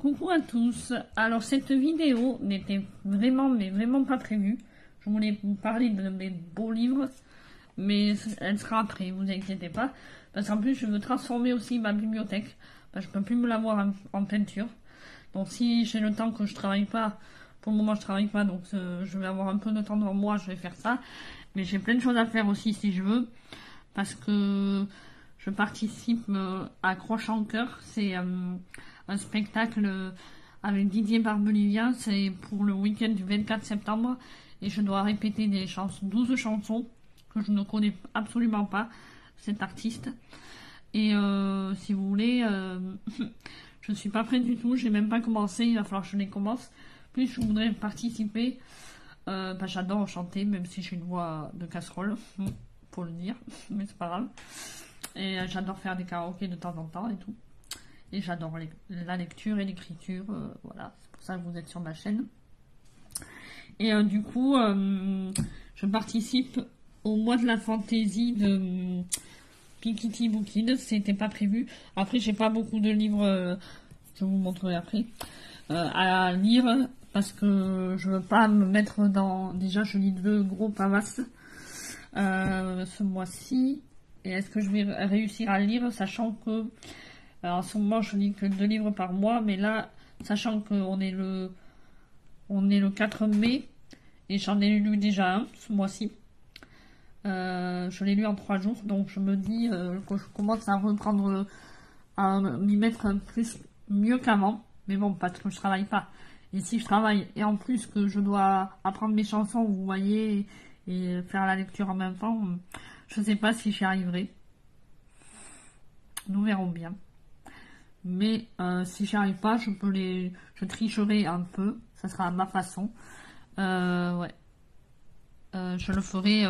Coucou à tous. Alors cette vidéo n'était vraiment mais vraiment pas prévue. Je voulais vous parler de mes beaux livres, mais elle sera après, vous inquiétez pas. Parce qu'en plus je veux transformer aussi ma bibliothèque. Parce que je peux plus me l'avoir en peinture. Donc si j'ai le temps que je travaille pas, pour le moment je travaille pas, donc je vais avoir un peu de temps devant moi, je vais faire ça. Mais j'ai plein de choses à faire aussi si je veux. Parce que je participe à Croche en Cœur. C'est un spectacle avec Didier Barbelivien. C'est pour le week-end du 24 septembre. Et je dois répéter 12 chansons que je ne connais absolument pas, cet artiste. Et si vous voulez, je ne suis pas prête du tout. J'ai même pas commencé. Il va falloir que je les commence. Plus je voudrais participer. J'adore chanter, même si j'ai une voix de casserole. Pour le dire, mais c'est pas grave. Et j'adore faire des karaokés de temps en temps et tout. Et j'adore la lecture et l'écriture, voilà, c'est pour ça que vous êtes sur ma chaîne. Et du coup, je participe au mois de la fantaisie de Piketty Bookid, c'était pas prévu. Après, j'ai pas beaucoup de livres, je vous montrerai après, à lire, parce que je veux pas me mettre dans... Déjà, je lis 2 gros pavasses ce mois-ci. Et est-ce que je vais réussir à lire, sachant que en ce moment je lis que 2 livres par mois, mais là, sachant qu'on est le 4 mai et j'en ai lu déjà un ce mois-ci. Je l'ai lu en 3 jours, donc je me dis que je commence à reprendre, à m'y mettre mieux qu'avant. Mais bon, parce que je travaille pas. Et si je travaille et en plus que je dois apprendre mes chansons, vous voyez, et faire la lecture en même temps, je sais pas si j'y arriverai. Nous verrons bien. Mais si j'y arrive pas, je tricherai un peu. Ça sera à ma façon. Ouais. Je le ferai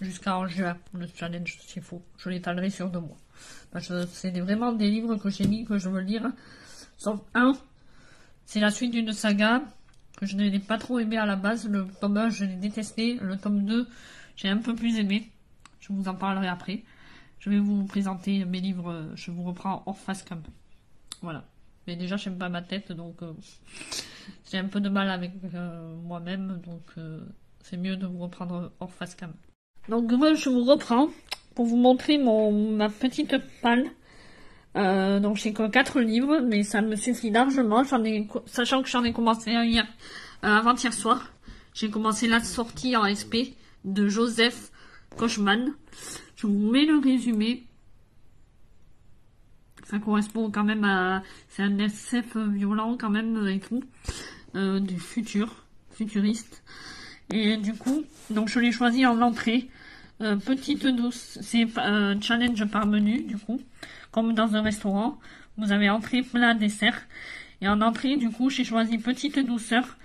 jusqu'en juin, le challenge, s'il faut. Je l'étalerai sur 2 mois. C'est vraiment des livres que j'ai mis, que je veux lire. Sauf un, c'est la suite d'une saga que je n'ai pas trop aimé à la base. Le tome 1, je l'ai détesté. Le tome 2, j'ai un peu plus aimé. Je vous en parlerai après. Je vais vous présenter mes livres. Je vous reprends hors face cam. Voilà. Mais déjà, j'aime pas ma tête, donc j'ai un peu de mal avec moi-même. Donc c'est mieux de vous reprendre hors face cam. Donc moi, je vous reprends pour vous montrer ma petite palle. Donc j'ai que 4 livres, mais ça me suffit largement. Sachant que j'en ai commencé un hier, avant-hier soir. J'ai commencé la sortie en SP de Joseph Kochman. Je vous mets le résumé. Ça correspond quand même à... C'est un SF violent quand même et tout. Du futuriste. Et du coup, donc je l'ai choisi en entrée. Petite douce, c'est un challenge par menu du coup. Comme dans un restaurant. Vous avez entrée, plat, dessert. Et en entrée, du coup, j'ai choisi petite douceur.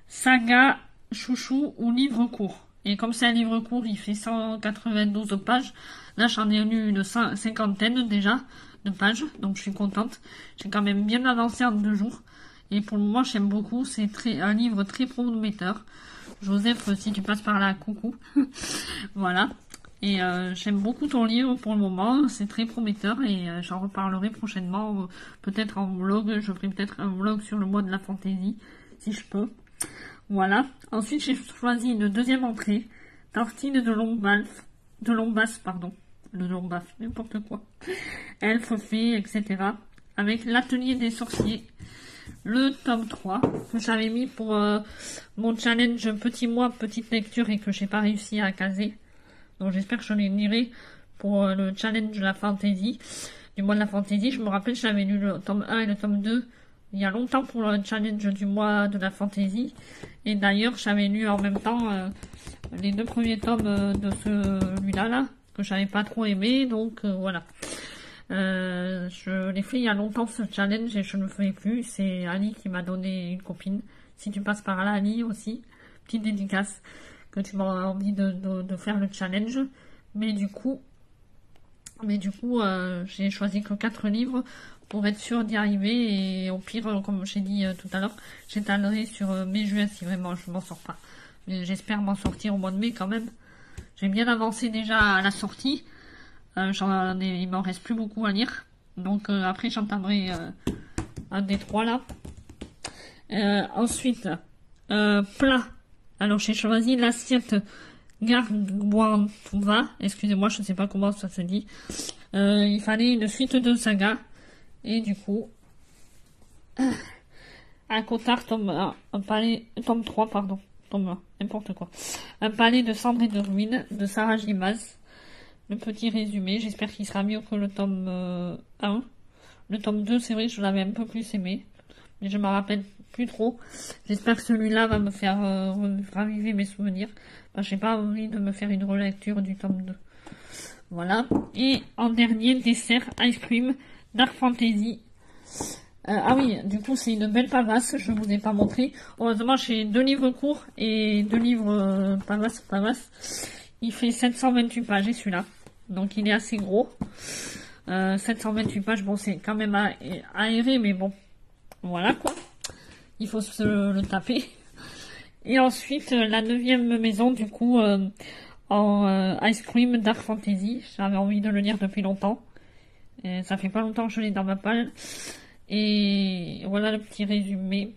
Saga, chouchou ou livre court. Et comme c'est un livre court, il fait 192 pages. Là, j'en ai lu une cinquantaine déjà de pages. Donc, je suis contente. J'ai quand même bien avancé en 2 jours. Et pour le moment, j'aime beaucoup. C'est un livre très prometteur. Joseph, si tu passes par là, coucou. Voilà. Et j'aime beaucoup ton livre pour le moment. C'est très prometteur. Et j'en reparlerai prochainement. Peut-être en vlog. Je ferai peut-être un vlog sur le mois de la fantaisie. Si je peux. Voilà. Ensuite, j'ai choisi une 2e entrée. Tartine de Lombasse, pardon. De Lombasse, n'importe quoi. Elfe, fée, etc. Avec l'atelier des sorciers. Le tome 3, que j'avais mis pour mon challenge petit mois, petite lecture et que j'ai pas réussi à caser. Donc j'espère que je les lirai pour le challenge de la fantaisie. Du mois de la fantaisie, je me rappelle, j'avais lu le tome 1 et le tome 2 il y a longtemps pour le challenge du mois de la fantaisie. Et d'ailleurs, j'avais lu en même temps les 2 premiers tomes de celui-là, là, que j'avais pas trop aimé. Donc voilà. Je l'ai fait il y a longtemps ce challenge et je ne le ferai plus. C'est Ali qui m'a donné, une copine. Si tu passes par là, Ali aussi. Petite dédicace que tu m'as envie de faire le challenge. Mais du coup, j'ai choisi que 4 livres pour être sûr d'y arriver. Et au pire, comme j'ai dit tout à l'heure, j'étalerai sur mai-juin si vraiment je m'en sors pas. Mais j'espère m'en sortir au mois de mai quand même. J'ai bien avancé déjà à la sortie. Il m'en reste plus beaucoup à lire. Donc après j'entamerai un des trois là. Ensuite, plat. Alors j'ai choisi l'assiette Gargantua. Excusez-moi, je ne sais pas comment ça se dit. Il fallait une suite de saga. Et du coup, un cotard tome 1, un palais, tome 3, pardon, tome 1, n'importe quoi. Un palais de cendres et de ruines de Sarah J. Maas. Le petit résumé, j'espère qu'il sera mieux que le tome 1. Le tome 2, c'est vrai, je l'avais un peu plus aimé, mais je me rappelle plus trop. J'espère que celui-là va me faire raviver mes souvenirs. J'ai pas envie de me faire une relecture du tome 2. Voilà. Et en dernier, dessert, ice cream, Dark Fantasy. Ah oui, du coup, c'est une belle pavasse, je vous ai pas montré. Heureusement, j'ai 2 livres courts et 2 livres pavasse. Il fait 728 pages, et celui-là. Donc, il est assez gros. 728 pages, bon, c'est quand même aéré, mais bon. Voilà, quoi. Il faut se le taper. Et ensuite, la 9e maison, du coup, en Ice Cream Dark Fantasy. J'avais envie de le lire depuis longtemps. Et ça fait pas longtemps que je l'ai dans ma palle. Et voilà le petit résumé.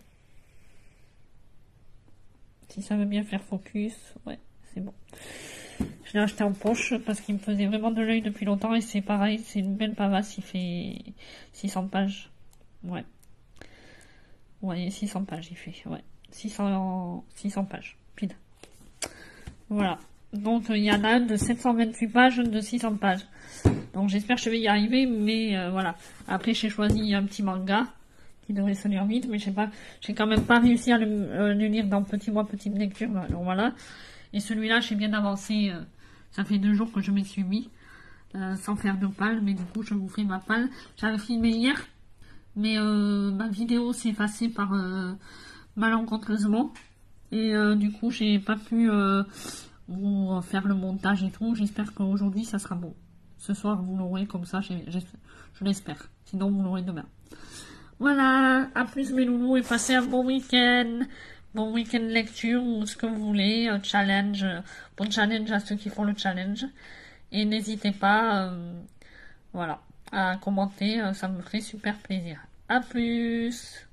Si ça veut bien faire focus, ouais, c'est bon. Je l'ai acheté en poche parce qu'il me faisait vraiment de l'œil depuis longtemps et c'est pareil, c'est une belle pavasse, il fait 600 pages. Ouais. Ouais, 600 pages il fait, ouais. 600 pages, pile. Voilà. Donc il y en a un de 728 pages, de 600 pages. Donc j'espère que je vais y arriver, mais voilà. Après j'ai choisi un petit manga qui devrait se lire vite, mais je sais pas, j'ai quand même pas réussi à le lire dans Petit Mois, Petite Lecture. Alors voilà. Et celui-là, j'ai bien avancé. Ça fait 2 jours que je m'y suis mis, sans faire de palle, mais du coup je vous ferai ma palle. J'avais filmé hier, mais ma vidéo s'est effacée par malencontreusement. Et du coup j'ai pas pu vous faire le montage et tout. J'espère qu'aujourd'hui ça sera bon. Ce soir vous l'aurez comme ça, je l'espère. Sinon vous l'aurez demain. Voilà, à plus mes loulous et passez un bon week-end. Bon week-end lecture ou ce que vous voulez, un challenge, bon challenge à ceux qui font le challenge. Et n'hésitez pas, voilà, à commenter, ça me ferait super plaisir. À plus!